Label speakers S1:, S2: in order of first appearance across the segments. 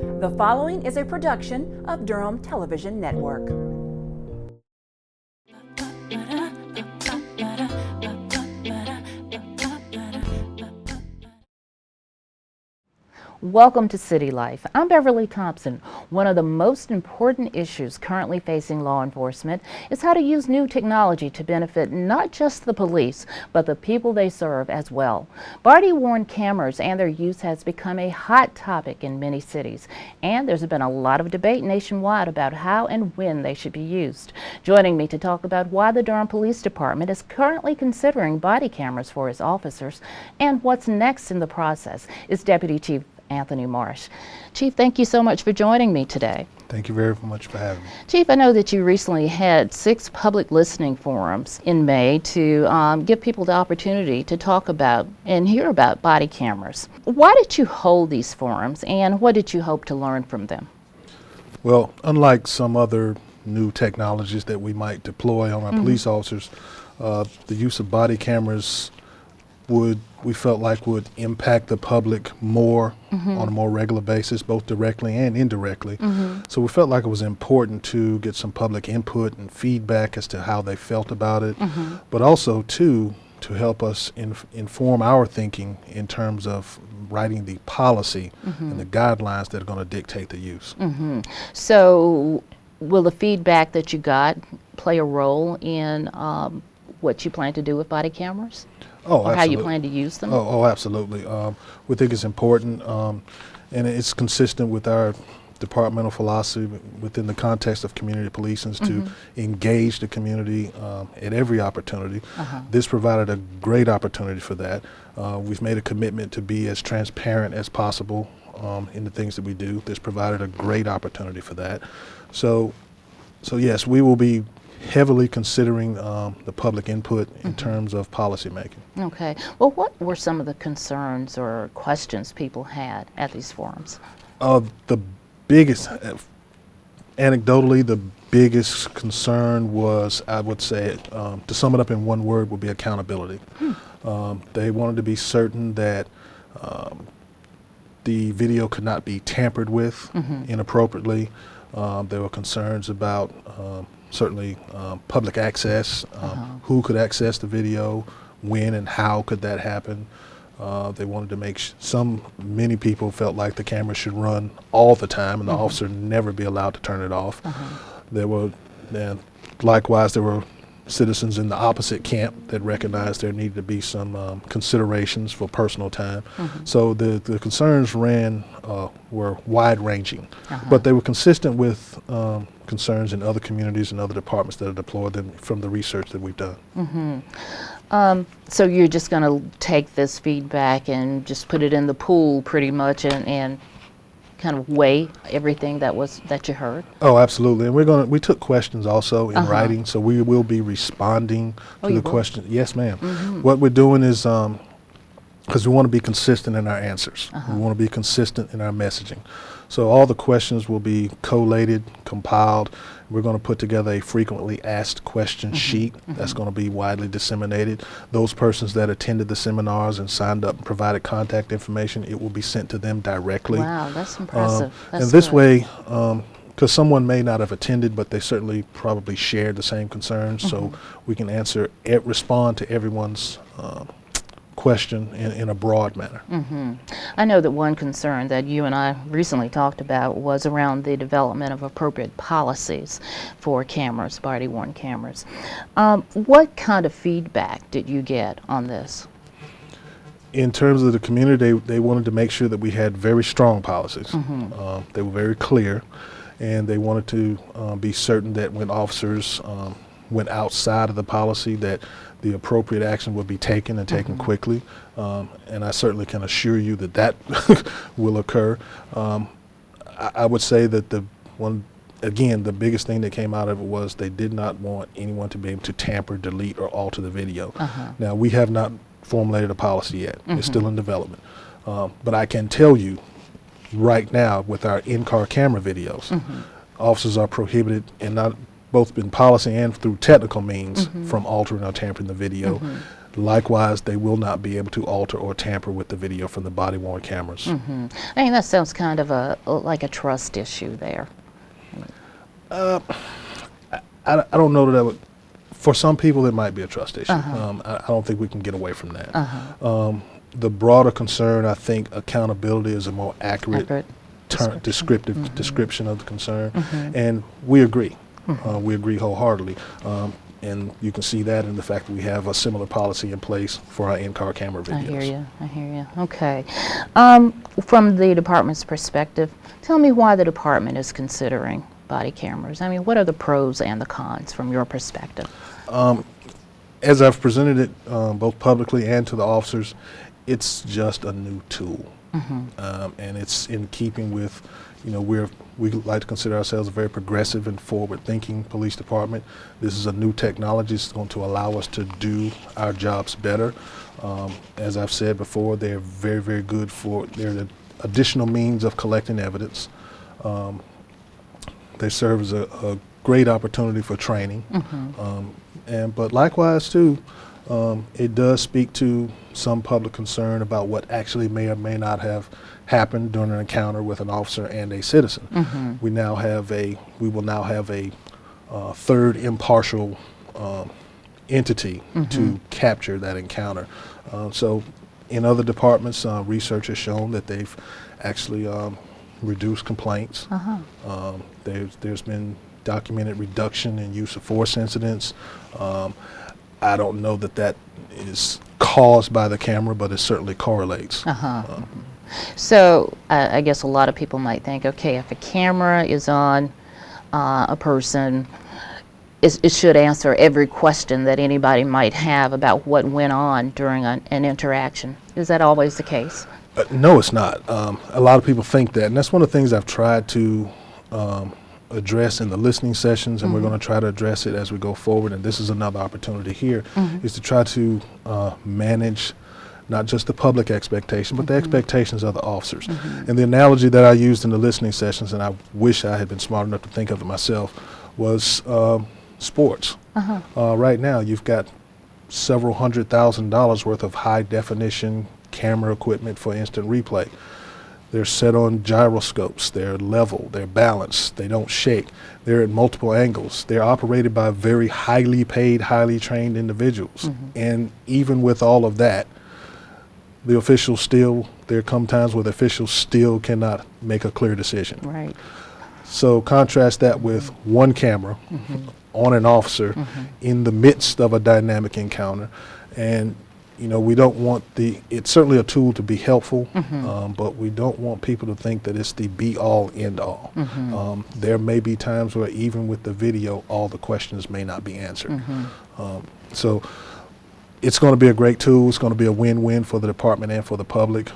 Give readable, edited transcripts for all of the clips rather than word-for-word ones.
S1: The following is a production of Durham Television Network.
S2: Welcome to City Life. I'm Beverly Thompson. One of the most important issues currently facing law enforcement is how to use new technology to benefit not just the police, but the people they serve as well. Body-worn cameras and their use has become a hot topic in many cities, and there's been a lot of debate nationwide about how and when they should be used. Joining me to talk about why the Durham Police Department is currently considering body cameras for its officers and what's next in the process is Deputy Chief Anthony Marsh. Chief, thank you so much for joining me today.
S3: Thank you very much for having me.
S2: Chief, I know that you recently had 6 public listening forums in May to give people the opportunity to talk about and hear about body cameras. Why did you hold these forums and what did you hope to learn from them?
S3: Well, unlike some other new technologies that we might deploy on our police officers, the use of body cameras we felt like would impact the public more on a more regular basis, both directly and indirectly. So we felt like it was important to get some public input and feedback as to how they felt about it, but also too to help us inform our thinking in terms of writing the policy and the guidelines that are going to dictate the use.
S2: So will the feedback that you got play a role in what you plan to do with body cameras?
S3: Oh,
S2: or
S3: absolutely.
S2: how you plan to use them?
S3: Oh, absolutely. We think it's important, and it's consistent with our departmental philosophy within the context of community policing to engage the community at every opportunity. This provided a great opportunity for that. We've made a commitment to be as transparent as possible in the things that we do. This provided a great opportunity for that. So yes, we will be heavily considering the public input in terms of policy making.
S2: Okay. Well, what were some of the concerns or questions people had at these forums?
S3: The biggest, anecdotally, the biggest concern was, I would say, to sum it up in one word, would be accountability. They wanted to be certain that the video could not be tampered with inappropriately. There were concerns about certainly public access, who could access the video, when and how could that happen. They wanted to make many people felt like the camera should run all the time and the officer never be allowed to turn it off. Likewise, there were citizens in the opposite camp that recognized there needed to be some considerations for personal time. So the concerns were wide-ranging, but they were consistent with concerns in other communities and other departments that have deployed them from the research that we've done.
S2: So you're just going to take this feedback and just put it in the pool pretty much and kind of weigh everything that you heard? Oh,
S3: absolutely. And we took questions also in writing, so we will be responding to the questions. Yes, ma'am. What we're doing is, because we want to be consistent in our answers. We want to be consistent in our messaging. So all the questions will be collated, compiled. We're going to put together a frequently asked question sheet that's going to be widely disseminated. Those persons that attended the seminars and signed up and provided contact information, it will be sent to them directly.
S2: Wow, that's impressive.
S3: And this way, because someone may not have attended, but they certainly probably shared the same concerns, so we can respond to everyone's question in a broad manner.
S2: I know that one concern that you and I recently talked about was around the development of appropriate policies for cameras, body-worn cameras. What kind of feedback did you get on this?
S3: In terms of the community, they wanted to make sure that we had very strong policies. They were very clear, and they wanted to be certain that when officers went outside of the policy, that the appropriate action would be taken and taken quickly, and I certainly can assure you that will occur. I would say that the biggest thing that came out of it was they did not want anyone to be able to tamper, delete, or alter the video. Now, we have not formulated a policy yet. It's still in development. But I can tell you right now with our in-car camera videos, officers are prohibited, and not both in policy and through technical means, from altering or tampering the video. Likewise, they will not be able to alter or tamper with the video from the body-worn cameras.
S2: I mean, that sounds kind of like a trust issue there.
S3: I don't know that I would. For some people, it might be a trust issue. I don't think we can get away from that. The broader concern, I think, accountability is a more accurate description of the concern, and we agree. We agree wholeheartly. And you can see that in the fact that we have a similar policy in place for our in-car camera videos.
S2: I hear you. Okay. From the department's perspective, tell me why the department is considering body cameras. I mean, what are the pros and the cons from your perspective?
S3: As I've presented it both publicly and to the officers, it's just a new tool. And it's in keeping with, we like to consider ourselves a very progressive and forward-thinking police department. This is a new technology that's going to allow us to do our jobs better. As I've said before, they're very, very good they're the additional means of collecting evidence. They serve as a great opportunity for training. But likewise, too, it does speak to some public concern about what actually may or may not have happened during an encounter with an officer and a citizen. We will now have a third impartial entity to capture that encounter. So in other departments, research has shown that they've actually reduced complaints. There's been documented reduction in use of force incidents. I don't know that is caused by the camera, but it certainly correlates. So
S2: I guess a lot of people might think, okay, if a camera is on a person, it should answer every question that anybody might have about what went on during an interaction. Is that always the case?
S3: No, it's not. A lot of people think that, and that's one of the things I've tried to address in the listening sessions, and we're going to try to address it as we go forward, and this is another opportunity here, is to try to manage not just the public expectation, but the expectations of the officers. And the analogy that I used in the listening sessions, and I wish I had been smart enough to think of it myself, was sports. Right now, you've got several $100,000 worth of high-definition camera equipment for instant replay. They're set on gyroscopes, they're level, they're balanced, they don't shake, they're at multiple angles. They're operated by very highly paid, highly trained individuals. And even with all of that, the officials still, there come times where the officials still cannot make a clear decision.
S2: Right.
S3: So contrast that with one camera on an officer in the midst of a dynamic encounter, and we don't want it's certainly a tool to be helpful, but we don't want people to think that it's the be-all, end-all. There may be times where even with the video, all the questions may not be answered. So it's going to be a great tool. It's going to be a win-win for the department and for the public,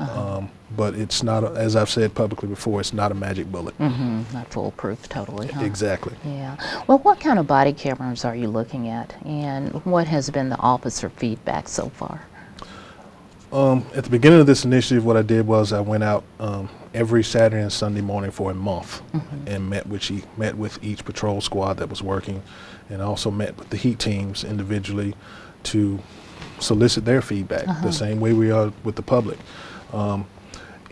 S3: but it's not, as I've said publicly before, it's not a magic bullet.
S2: Not foolproof, totally. Huh?
S3: Exactly.
S2: Yeah. Well, what kind of body cameras are you looking at, and what has been the officer feedback so far?
S3: At the beginning of this initiative, what I did was I went out every Saturday and Sunday morning for a month and met with each patrol squad that was working, and also met with the heat teams individually to solicit their feedback the same way we are with the public.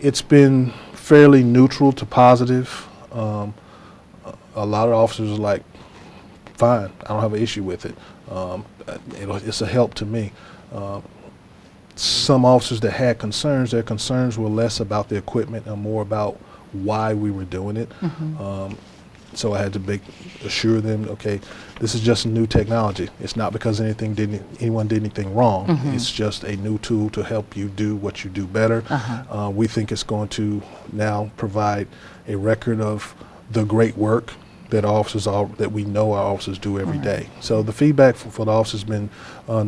S3: It's been fairly neutral to positive. A lot of officers are like, fine, I don't have an issue with it. It's a help to me. Some officers that had concerns, their concerns were less about the equipment and more about why we were doing it. So I had to assure them, okay, this is just new technology. It's not because anyone did anything wrong. It's just a new tool to help you do what you do better. We think it's going to now provide a record of the great work that that we know our officers do every day. So the feedback for the officers has been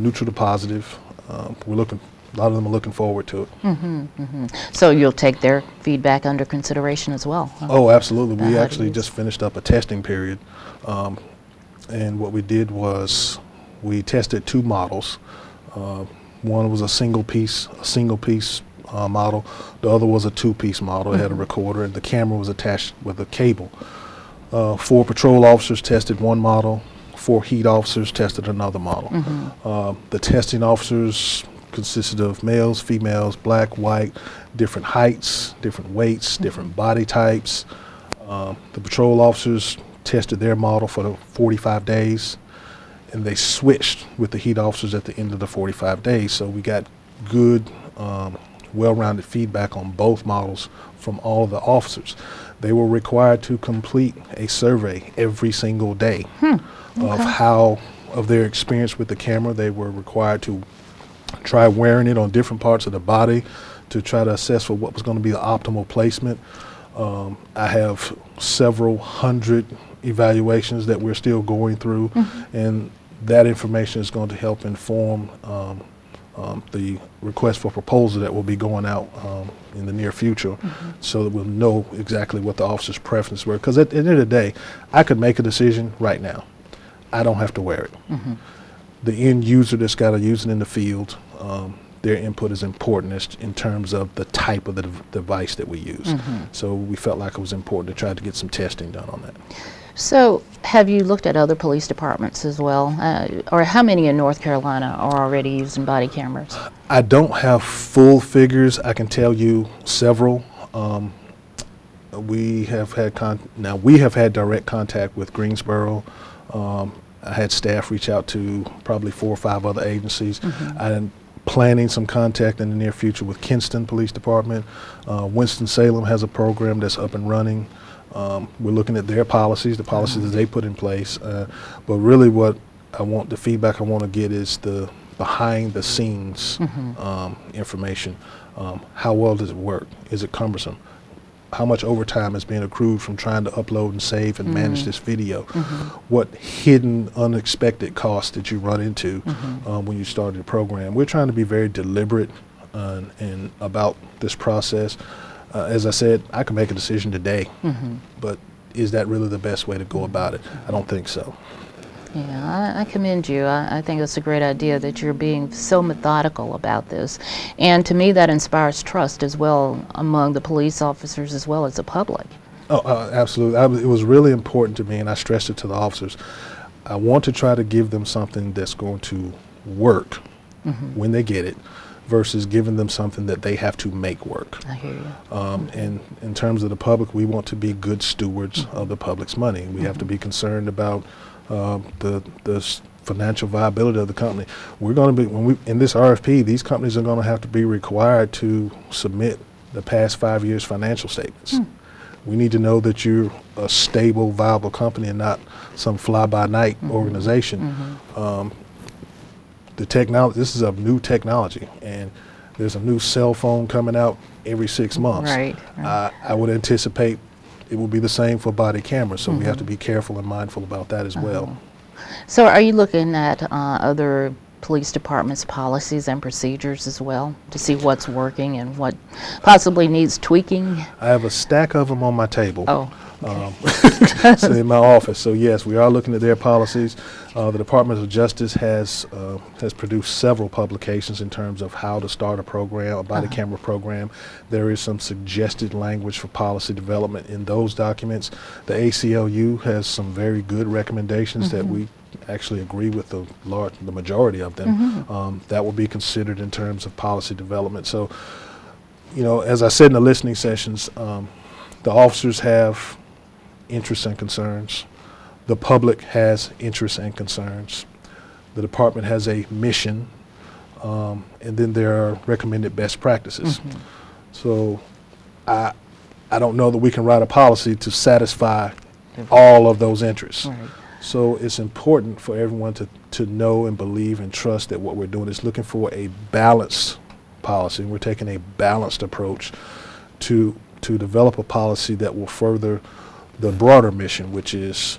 S3: neutral to positive. A lot of them are looking forward to it.
S2: So you'll take their feedback under consideration as well? Huh?
S3: Oh, absolutely. We actually just finished up a testing period, and what we did was we tested two models. One was a single piece model. The other was a two-piece model. It had a recorder, and the camera was attached with a cable. 4 patrol officers tested one model. 4 heat officers tested another model. The testing officers consisted of males, females, black, white, different heights, different weights, different body types. The patrol officers tested their model for the 45 days, and they switched with the heat officers at the end of the 45 days. So we got good, well-rounded feedback on both models from all of the officers. They were required to complete a survey every single day of their experience with the camera. They were required to try wearing it on different parts of the body to try to assess for what was going to be the optimal placement. I have several hundred evaluations that we're still going through, and that information is going to help inform the request for proposal that will be going out in the near future, so that we'll know exactly what the officer's preferences were. Because at the end of the day, I could make a decision right now. I don't have to wear it. The end user that's got to use it in the field, their input is important in terms of the type of the device that we use. So we felt like it was important to try to get some testing done on that.
S2: So have you looked at other police departments as well? Or how many in North Carolina are already using body cameras?
S3: I don't have full figures. I can tell you several. We have had direct contact with Greensboro. I had staff reach out to probably 4 or 5 other agencies. I'm planning some contact in the near future with Kinston Police Department. Winston-Salem has a program that's up and running. We're looking at their policies, the policies that they put in place. But really the feedback I want to get is the behind the scenes information. How well does it work? Is it cumbersome? How much overtime is being accrued from trying to upload and save and manage this video? What hidden, unexpected costs did you run into when you started the program? We're trying to be very deliberate and about this process. As I said, I can make a decision today, but is that really the best way to go about it? I don't think so.
S2: Yeah, I commend you. I think it's a great idea that you're being so methodical about this. And to me, that inspires trust as well among the police officers as well as the public.
S3: Oh, absolutely. It was really important to me, and I stressed it to the officers. I want to try to give them something that's going to work when they get it, versus giving them something that they have to make work.
S2: I hear you.
S3: And in terms of the public, we want to be good stewards of the public's money. We have to be concerned about the financial viability of the company. We're going to be, in this RFP, these companies are going to have to be required to submit the past 5 years' financial statements. We need to know that you're a stable, viable company and not some fly-by-night organization. The technology, this is a new technology, and there's a new cell phone coming out every 6 months.
S2: Right.
S3: I would anticipate it will be the same for body cameras, so we have to be careful and mindful about that as well.
S2: So are you looking at other police departments' policies and procedures as well to see what's working and what possibly needs tweaking?
S3: I have a stack of them on my table.
S2: Oh.
S3: So in my office. So yes, we are looking at their policies. The Department of Justice has produced several publications in terms of how to start a program, a body camera program. There is some suggested language for policy development in those documents. The ACLU has some very good recommendations that we actually agree with the majority of them. That will be considered in terms of policy development. So, you know, as I said in the listening sessions, the officers have interests and concerns. The public has interests and concerns. The department has a mission, and then there are recommended best practices. So I don't know that we can write a policy to satisfy all of those interests. So it's important for everyone to know and believe and trust that what we're doing is looking for a balanced policy. We're taking a balanced approach to develop a policy that will further the broader mission, which is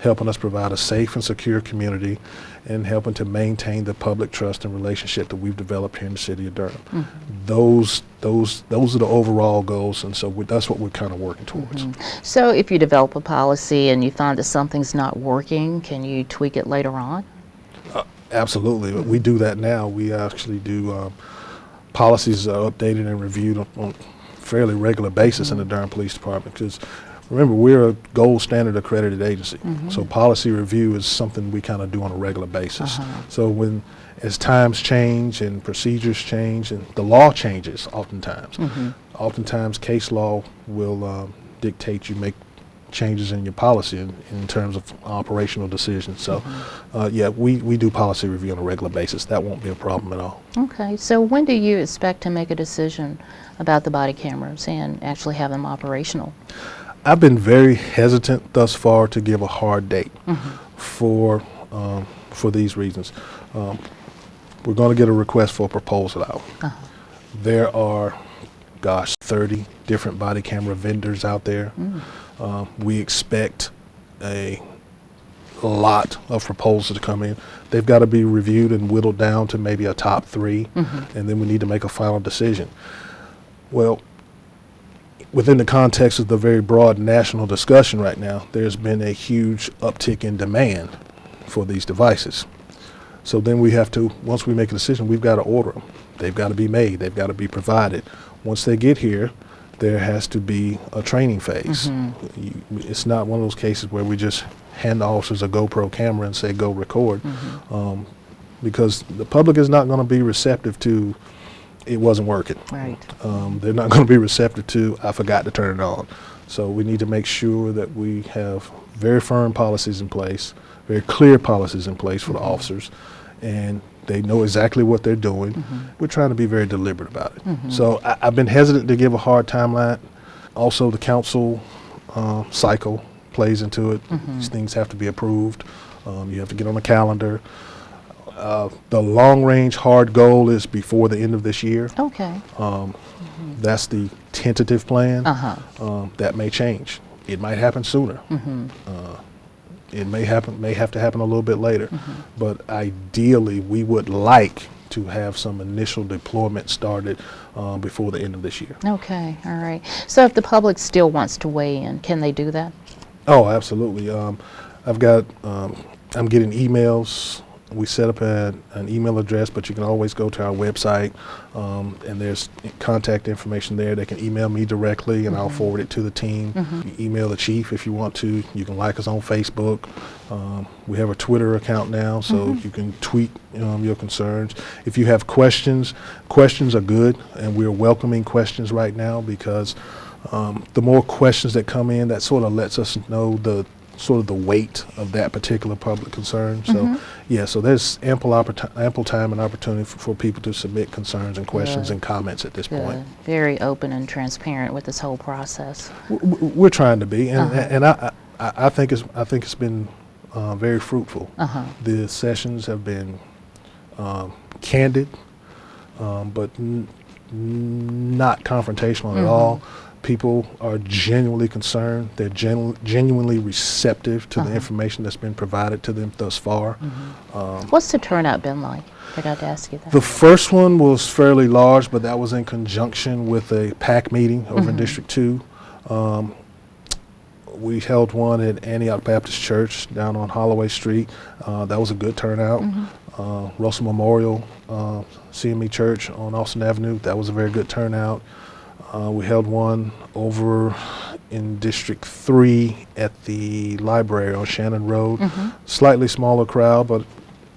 S3: helping us provide a safe and secure community and helping to maintain the public trust and relationship that we've developed here in the city of Durham. Those are the overall goals, and so that's what we're kind of working towards.
S2: So if you develop a policy and you find that something's not working, can you tweak it later on?
S3: Absolutely. We do that now. We actually do policies are updated and reviewed on a fairly regular basis in the Durham Police Department, because remember, we're a gold standard accredited agency. So policy review is something we kind of do on a regular basis. So as times change and procedures change and the law changes oftentimes, oftentimes case law will dictate you make changes in your policy in terms of operational decisions. So yeah, we do policy review on a regular basis. That won't be a problem at all.
S2: Okay, so when do you expect to make a decision about the body cameras and actually have them operational?
S3: I've been very hesitant thus far to give a hard date for these reasons. We're going to get a request for a proposal out. There are, gosh, 30 different body camera vendors out there. We expect a lot of proposals to come in. They've got to be reviewed and whittled down to maybe a top 3, and then we need to make a final decision. Well, within the context of the very broad national discussion right now, there's been a huge uptick in demand for these devices. So then we have to, once we make a decision, we've got to order them. They've got to be made. They've got to be provided. Once they get here, there has to be a training phase. It's not one of those cases where we just hand the officers a GoPro camera and say, go record, because the public is not going to be receptive to it wasn't working.
S2: Right.
S3: They're not going to be receptive to I forgot to turn it on. So we need to make sure that we have very firm policies in place, very clear policies in place for the officers, and they know exactly what they're doing. We're trying to be very deliberate about it. So I've been hesitant to give a hard timeline. Also, the council cycle plays into it. These things have to be approved. You have to get on the calendar. The long-range hard goal is before the end of this year.
S2: Okay.
S3: That's the tentative plan. That may change. It might happen sooner. It may have to happen a little bit later. But ideally, we would like to have some initial deployment started before the end of this year.
S2: Okay, all right. So if the public still wants to weigh in, can they do that?
S3: Oh, absolutely. I'm getting emails. We set up an email address, but you can always go to our website, and there's contact information there. They can email me directly, and I'll forward it to the team. You email the chief if you want to. You can like us on Facebook. We have a Twitter account now, so you can tweet your concerns. If you have questions, questions are good, and we're welcoming questions right now because the more questions that come in, that sort of lets us know the weight of that particular public concern. So yeah, so there's ample time and opportunity for people to submit concerns and questions and comments at this point.
S2: Very open and transparent with this whole process.
S3: We're trying to be, and I think it's been very fruitful. The sessions have been candid, but not confrontational at all. People are genuinely concerned. They're genuinely receptive to the information that's been provided to them thus far.
S2: What's the turnout been like? I forgot to ask you that.
S3: The first one was fairly large, but that was in conjunction with a PAC meeting over in District 2. We held one at Antioch Baptist Church down on Holloway Street. That was a good turnout. Russell Memorial CME Church on Austin Avenue. That was a very good turnout. We held one over in District 3 at the library on Shannon Road. Slightly smaller crowd, but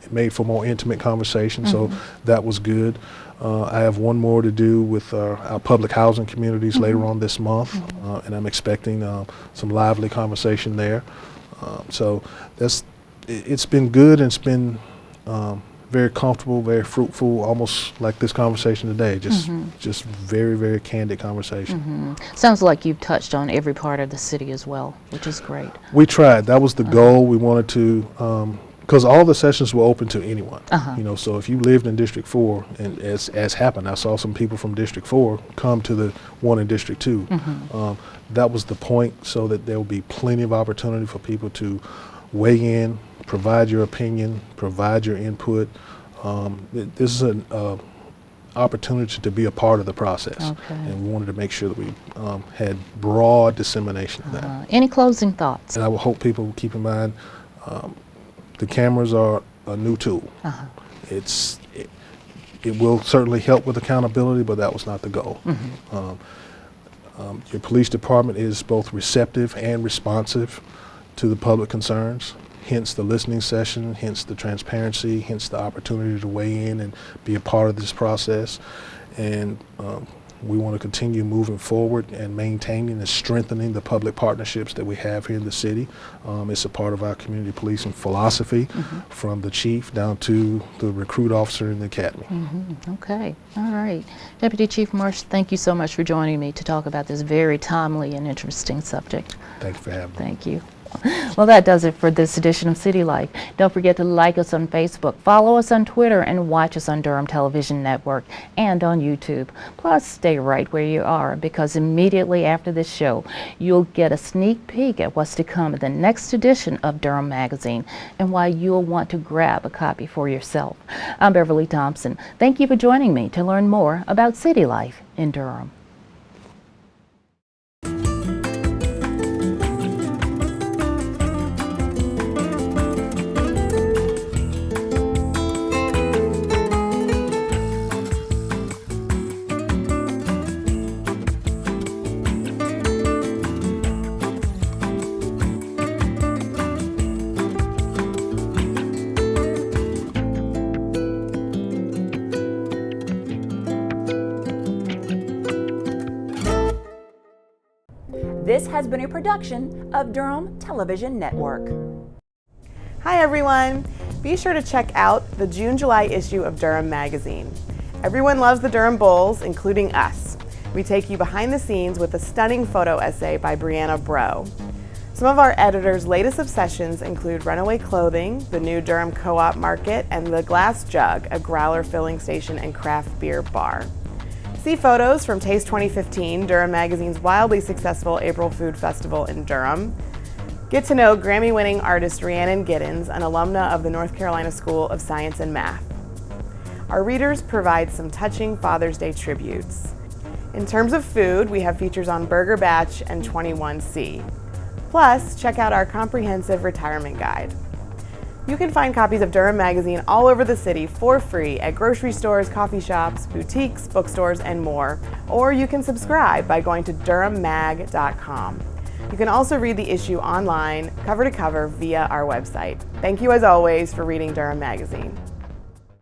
S3: it made for more intimate conversation, so that was good. I have one more to do with our public housing communities later on this month, and I'm expecting some lively conversation there. So it's been good, and it's been very comfortable, very fruitful, almost like this conversation today. Just very, very candid conversation.
S2: Sounds like you've touched on every part of the city as well, which is great.
S3: We tried. That was the goal. We wanted to, because all the sessions were open to anyone. You know, so if you lived in District 4, and as happened, I saw some people from District 4 come to the one in District 2. That was the point, so that there will be plenty of opportunity for people to weigh in, provide your opinion, provide your input. This is an opportunity to be a part of the process, and we wanted to make sure that we had broad dissemination of that.
S2: Any closing thoughts?
S3: And I would hope people will keep in mind the cameras are a new tool. It will certainly help with accountability, but that was not the goal. Your police department is both receptive and responsive to the public concerns, hence the listening session, hence the transparency, hence the opportunity to weigh in and be a part of this process. And we want to continue moving forward and maintaining and strengthening the public partnerships that we have here in the city. It's a part of our community policing philosophy, from the chief down to the recruit officer in the academy.
S2: Okay, all right. Deputy Chief Marsh, thank you so much for joining me to talk about this very timely and interesting subject.
S3: Thank you for having me.
S2: Thank you. Well, that does it for this edition of City Life. Don't forget to like us on Facebook, follow us on Twitter, and watch us on Durham Television Network and on YouTube. Plus, stay right where you are, because immediately after this show, you'll get a sneak peek at what's to come in the next edition of Durham Magazine and why you'll want to grab a copy for yourself. I'm Beverly Thompson. Thank you for joining me to learn more about city life in Durham.
S1: This has been a production of Durham Television Network.
S4: Hi everyone! Be sure to check out the June-July issue of Durham Magazine. Everyone loves the Durham Bulls, including us. We take you behind the scenes with a stunning photo essay by Brianna Bro. Some of our editors' latest obsessions include runaway clothing, the new Durham Co-op Market, and the Glass Jug, a growler filling station and craft beer bar. See photos from Taste 2015, Durham Magazine's wildly successful April Food Festival in Durham. Get to know Grammy-winning artist Rhiannon Giddens, an alumna of the North Carolina School of Science and Math. Our readers provide some touching Father's Day tributes. In terms of food, we have features on Burger Batch and 21C. Plus, check out our comprehensive retirement guide. You can find copies of Durham Magazine all over the city for free at grocery stores, coffee shops, boutiques, bookstores, and more. Or you can subscribe by going to durhammag.com. You can also read the issue online, cover to cover, via our website. Thank you as always for reading Durham Magazine.